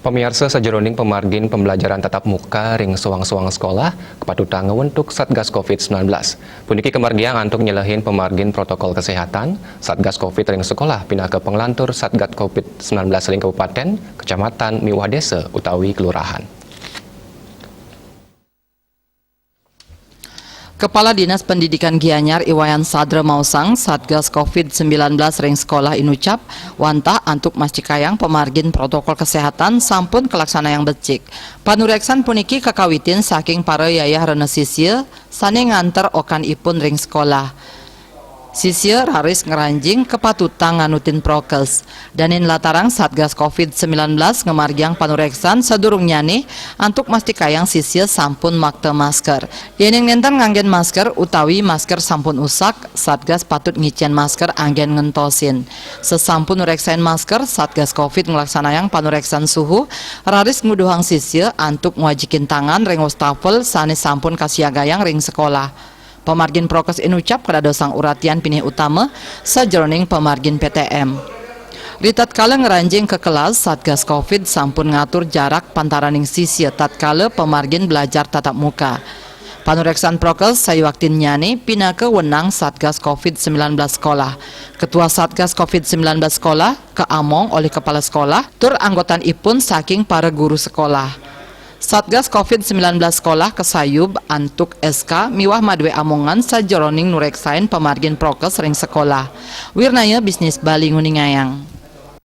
Pemirsa sajeroning pemargin pembelajaran tatap muka ring suang-suang sekolah kepatutan ngewentuk Satgas COVID-19. Puniki kemargian antuk nyelehin pemargin protokol kesehatan Satgas COVID ring sekolah pindah ke penglantur Satgas COVID-19 ring kabupaten, kecamatan, miwah desa utawi kelurahan. Kepala Dinas Pendidikan Gianyar Iwayan Sadra Mausang Satgas COVID-19 ring sekolah inucap wantah antuk mascikayang pemargin protokol kesehatan sampun kelaksana yang becik. Panureksan puniki kakawitin saking para yayah rene sisye sane nganter okan ipun ring sekolah. Sisye raris ngeranjing kepatutan nganutin prokes. Danin latarang Satgas COVID-19 ngemargiang panureksan sadurungnya nih antuk mastikayang sisye sampun makte masker. Yening nenten nganggen masker utawi masker sampun usak, Satgas patut ngicen masker anggen ngentosin. Sesampun nureksain masker, Satgas COVID ngelaksanayang panureksan suhu, raris nguduhang sisye antuk ngwajikin tangan ring wastafel sane sampun kasiagayang ring sekolah. Pemargin prokes inucap kada dosang uratian pinih utama sajeroning pemargin PTM. Ritat kala ngeranjing ke kelas, Satgas COVID sampun ngatur jarak pantaraning sisye tatkala pemargin belajar tatap muka. Panureksan prokes sayuaktin nyani pindah ke wenang Satgas COVID-19 sekolah. Ketua Satgas COVID-19 sekolah keamong oleh kepala sekolah tur anggotan ipun saking para guru sekolah. Satgas COVID-19 sekolah kesayub antuk SK miwah madwe amongan sajeroning nureksain pemargin prokes ring sekolah. Wirnaya bisnis Bali Nguningayang.